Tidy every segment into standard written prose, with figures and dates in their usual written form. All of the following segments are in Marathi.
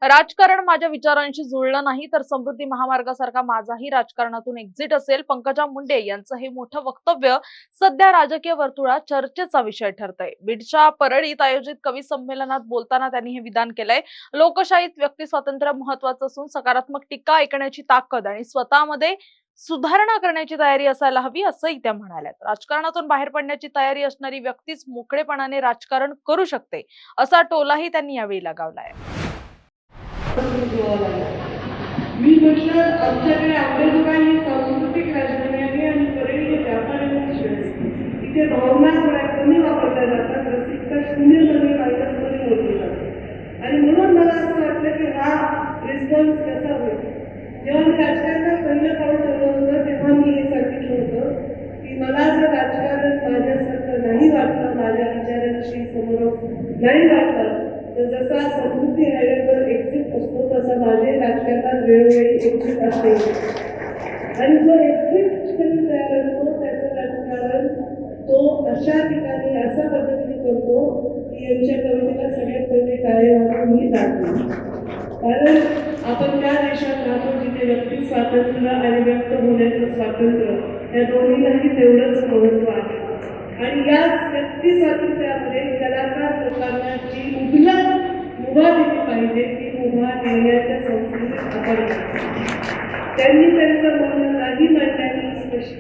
राजकारण माझ्या विचारांशी जुळलं नाही तर समृद्धी महामार्गासारखा माझाही राजकारणातून एक्झिट असेल. पंकजा मुंडे यांचं हे मोठं वक्तव्य सध्या राजकीय वर्तुळात चर्चेचा विषय ठरतंय. बीडच्या परळीत आयोजित कवी संमेलनात बोलताना त्यांनी हे विधान केलंय. लोकशाहीत व्यक्ती स्वातंत्र्य महत्वाचं असून सकारात्मक टीका ऐकण्याची ताकद आणि स्वतःमध्ये सुधारणा करण्याची तयारी असायला हवी, असंही त्या म्हणाल्या. राजकारणातून बाहेर पडण्याची तयारी असणारी व्यक्तीच मोकळेपणाने राजकारण करू शकते, असा टोलाही त्यांनी यावेळी लगावलाय. मी म्हटलं आमच्याकडे अंबेजोगाई ही सांस्कृतिक राजधानी आहे आणि परळी हे व्यापाऱ्यांचे शहर. इथे भावना थोड्या कमी वापरल्या जातात, रसिकता शून्यमध्ये मायनसमध्ये मोजली जाते. आणि म्हणून मला असं वाटलं की हा रिस्पॉन्स कसा होईल. जेव्हा मी राजकारणात पहिलं पाऊल ठेवलं होतं तेव्हा मी हे सांगितलं होतं की मला जर राजकारण माझ्यासारखं नाही वाटलं, माझ्या विचारांशी समोर नाही वाटलं, तर जसा समृद्धी हायवेवर एक्झिट असतो तसा माझे राजकारणात वेळोवेळी एक्झिट असते. आणि जो एक्झिट तयार असतो त्याचं राजकारण तो अशा ठिकाणी अशा पद्धतीने करतो की यांच्या कवितेला सगळ्यात पहिले टाळे वाजवून मी जातो. कारण आपण त्या देशात राहतो जिथे व्यक्ती स्वातंत्र्य आणि व्यक्त होण्याचं स्वातंत्र्य या दोन्हीलाही तेवढंच महत्त्व आहे. आणि या व्यक्ती स्वातंत्र्यामध्ये कलाकार लोकांना जी मुभा दिली पाहिजे ती मुभा देण्याच्या संस्कृतीत आपण त्यांनी त्यांचं म्हणणं नाही मांडल्याने स्पष्ट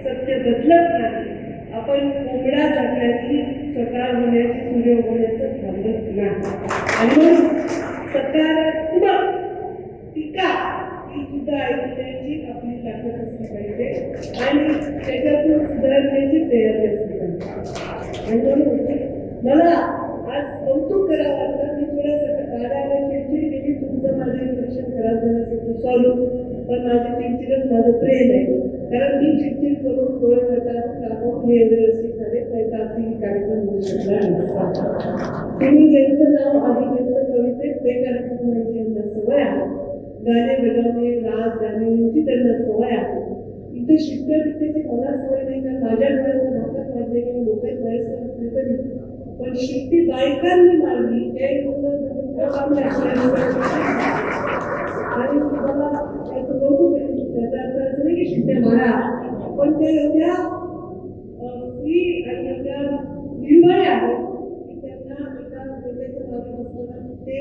सत्य बदलत नाही. आपण कोंबडा झाकल्याने सकाळ होण्याची सूर्य होण्याचं थांबत नाही. आणि म्हणून सकारात्मक टीका ही सुद्धा ऐकण्याची आपली ताकद असली पाहिजे आणि त्याच्यातून सुधारण्याची तयारी असली पाहिजे. आणि म्हणून मला आज कौतुक करावं लागतं. मी थोडंसं कार्यालय चिडचिड केली, तुमचं माझं इन्फेक्शन खराब झालं असेल तर सॉल्व, पण माझी चिडचिडच माझं प्रेम आहे. कारण मी चिडचिड करून डोळे करताना मी एवढे रसिक झाले नाही तर असेही कार्यक्रम होऊ शकला नसता. तुम्ही ज्यांचं नाव आधी घेतलं कवितेत ते कार्यक्रम म्हणजे यांना सवय आहे. गाणे बजावणे, नाच गाणे यांची त्यांना सवय आहे. इथे शिकण्या विद्येची मला सवय नाही, कारण माझ्या डोळ्याच्या भागात वाढले की लोकांनी वयस्कर असले तरी पण शिट्टी बायकांनी मारली हे आणि तुम्हाला त्याचं कौतुक आहे. त्याचा अर्थ असं नाही की शिट्ट्या मारा, पण ते एवढ्या फ्री आणि एवढ्या निर्भय आहेत की त्यांना एका डोक्याच्या मागे बसताना ते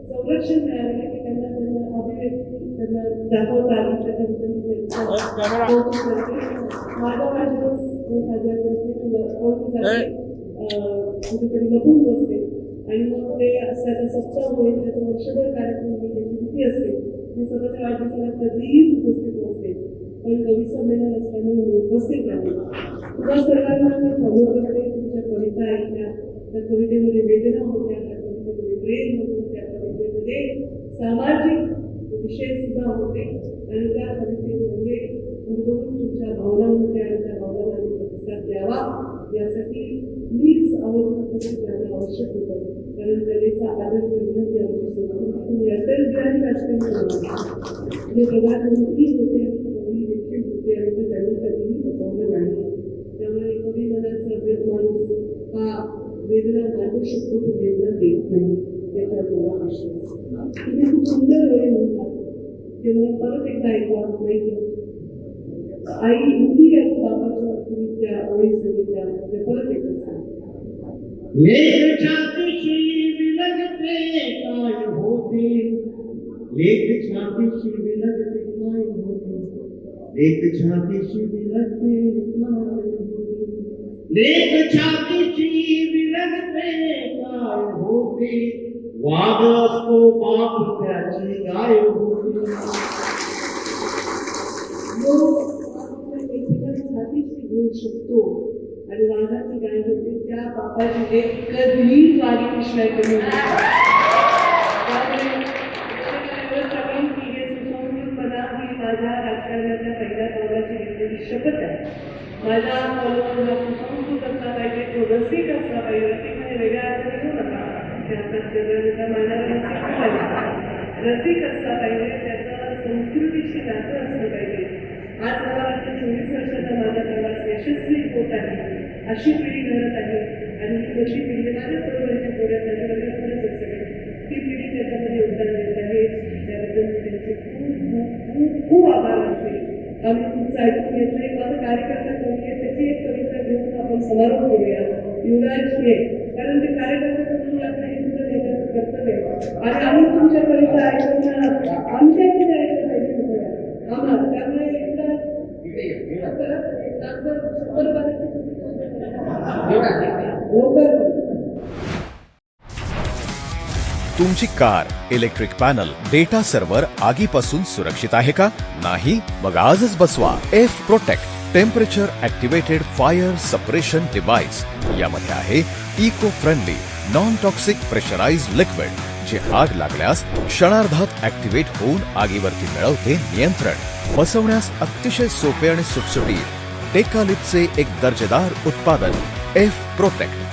संरक्षण मिळालेलं की त्यांना अभिव्यक्ती त्यांना दाखवता आली. त्याच्याबद्दल कौतुक करते. माझा वाढदिवस मी साजरा करते की कुठेतरी लपून बसते आणि मग ते त्याचा सप्ताह होईल, त्याचं वर्षभर कार्यक्रम होईल, त्याची भीती असते. मी स्वतःच्या वाढदिवसाला कधीच उपस्थित नसते, पण कवी संमेलन असल्यामुळे मी उपस्थित राहते. तुला सर्वांना मी फॉलो करते. तुमच्या कविता ऐकल्या, त्या कवितेमध्ये वेदना होत्या, त्या कवितेमध्ये प्रेम होतं, त्या कवितेमध्ये सामाजिक विषय सुद्धा होते आणि त्या कवितेमध्ये गुणगुणून तुमच्या भावना होत्या आणि त्या भावनांना प्रतिसाद द्यावा यासाठी मीच उपस्थित राहणं आवश्यक होतं. कारण कलेचा आदर करणं ही आमची संस्कृती असेल आणि राजकारण जे प्रधानमंत्री होते आणि कवी देखील होते आणि ते त्यांच्यासाठीही बसवलं नाही. त्यामुळे कवी मनाचा माणूस हा वेदना मांडू शकतो, तो वेदना देत नाही याचा मला विश्वास. तुम्ही खूप सुंदर वेळे म्हणतात ते मला परत एकदा ऐकवा माहिती. आई मुली आणि बाबाच्या तुम्ही त्या ओळी सांगितल्या ते परत एकदा सांग. लेख छातीशी विलगते काय होते, लेख छातीशी विलगते काय होते, लेख छातीशी विलगते काय होते, लेख छातीशी विलगते काय होते, वाघ असतो बाप त्याची गाय होते. छातीशी घेऊ शकतो आणि वाघाची गाय होते त्या बापाची कधीच वाघी पिशव्या कमी सांगेन की हे सुसंस्कृतपणा ही माझ्या राजकारणाच्या पहिल्या पावलाची घेतलेली शपथ आहे. माझा फॉलोअर हा सुसंस्कृत असला पाहिजे, तो रसिक असला पाहिजे. रसिक आणि वेगळ्या अर्थाने घेऊ नका, त्याचा मानव रसिक असला पाहिजे, त्याचं संस्कृतीशी नातं असलं पाहिजे. आज मला वाटतं 24 वर्षाचा माझा प्रवास यशस्वी होत आहे. अशी पिढी घडत आहे आणि ही मोठी पिढी माझ्याच बरोबरच्या पोऱ्यात माझ्या लग्नापर्यंत असेल ती पिढी त्याच्यामध्ये योगदान त्यांचे खूप खूप आभार मानते. आम्ही तुमचं ऐकून घेतलंय. माझं कार्यकर्ता कोणी आहे त्याची एक कविता घेऊन आपण समारोप करूया. युवराज हे कारण ते कार्यकर्त्याचं म्हणून आपलं हे सुद्धा नेत्याचं कर्तव्य आहे. आणि आम्ही तुमच्या कविता ऐकून आमच्या इथे ऐकलं पाहिजे होतं आम्हाला. त्यामुळे तुमची car, electric panel, data server आगीपासून सुरक्षित आहे का? नाही? मग आजच बसवा F protect temperature activated fire suppression device. यामध्ये आहे eco friendly non toxic pressurize liquid जे आग लागल्यास क्षणार्धात ऍक्टिव्हेट होऊन आगीवरती मिळवते नियंत्रण. बसवण्यास अतिशय सोपे आणि सुटसुटीत टेकालिपचे एक दर्जेदार उत्पादन एफ प्रोटेक्ट.